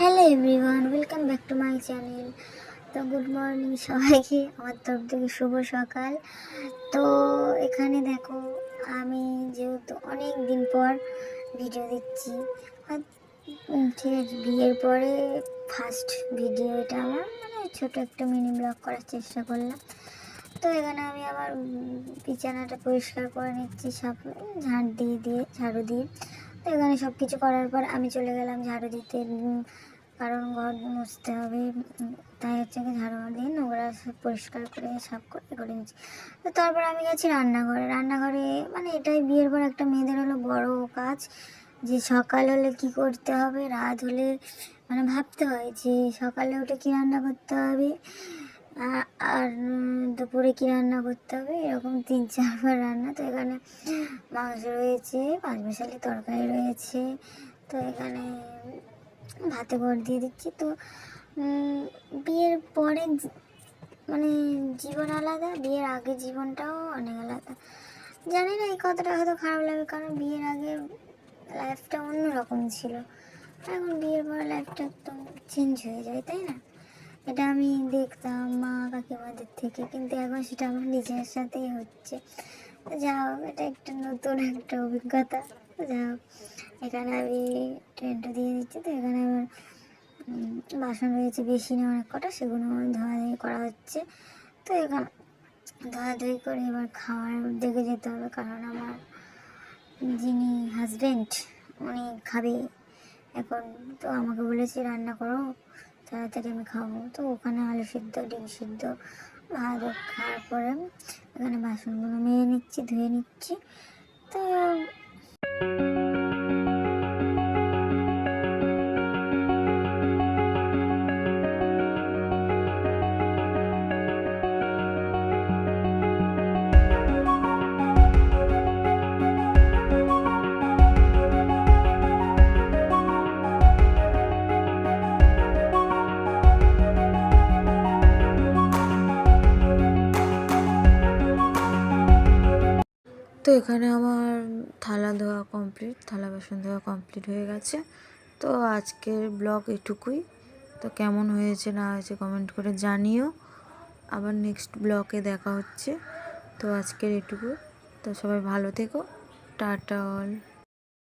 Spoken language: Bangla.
Hello everyone, welcome back to my channel. তো গুড মর্নিং সবাইকে, আমার তরফ থেকে শুভ সকাল। তো এখানে দেখো, আমি যেহেতু অনেক দিন পর ভিডিও দিচ্ছি, ঠিক আছে, বিয়ের পরে ফার্স্ট ভিডিও এটা আমার, মানে ছোটো একটা মিনি ব্লগ করার চেষ্টা করলাম। তো এখানে আমি আমার বিছানাটা পরিষ্কার করে নিচ্ছি, সব ঝাড়ু দিয়ে। তো এখানে সব কিছু করার পর আমি চলে গেলাম ঝাড়ু দিতে, কারণ ঘর মুছতে হবে। তাই হচ্ছে কি ঝাড়ু দিয়ে নোংরা সব পরিষ্কার করে সাফ করে নিচ্ছি। তো তারপর আমি গেছি রান্নাঘরে, মানে এটাই বিয়ের পর একটা মেয়েদের হলো বড় কাজ, যে সকাল হলে কি করতে হবে, রাত হলে মানে ভাবতে হয় যে সকালে উঠে কী রান্না করতে হবে, আর দুপুরে কী রান্না করতে হবে, এরকম 3-4বার রান্না। তো এখানে মাংস রয়েছে, 5 মিশালি তরকারি রয়েছে। তো এখানে ভাতে ভর দিয়ে দিচ্ছি। তো বিয়ের পরে মানে জীবন আলাদা, বিয়ের আগে জীবনটাও অনেক আলাদা। জানি না এই কথাটা হয়তো খারাপ লাগে, কারণ বিয়ের আগে লাইফটা অন্যরকম ছিল, এখন বিয়ের পরে লাইফটা একদম চেঞ্জ হয়ে যায়, তাই না? এটা আমি দেখতাম মা কাকিমাদের থেকে, কিন্তু এখন সেটা আমার নিজের সাথেই হচ্ছে। যা হোক, এটা একটা নতুন একটা অভিজ্ঞতা। যা হোক, এখানে আমি ট্রেনটা দিয়ে দিচ্ছি। তো এখানে আমার বাসন রয়েছে বেশি না, অনেক কটা, সেগুলো ধোয়াধুয়ি করা হচ্ছে। তো এখানে ধোয়াধুয়ি করে এবার খাওয়ার দিকে যেতে হবে, কারণ আমার যিনি হাজব্যান্ড উনি খাবে এখন। তো আমাকে বলেছে রান্না করো, তাড়াতাড়ি আমি খাবো। তো ওখানে আলু সিদ্ধ, ডিম সিদ্ধ, ভাত খাওয়ার পরে এখানে বাসনগুলো ধুয়ে নিচ্ছি। তো এখানে আমার থালা বাসন ধোয়া কমপ্লিট হয়ে গেছে। তো আজকের ব্লগ এটুকুই। তো কেমন হয়েছে না হয়েছে কমেন্ট করে জানিও। আবার নেক্সট ব্লগে দেখা হচ্ছে। তো আজকের এটুকু। তো সবাই ভালো থেকো। Tata all.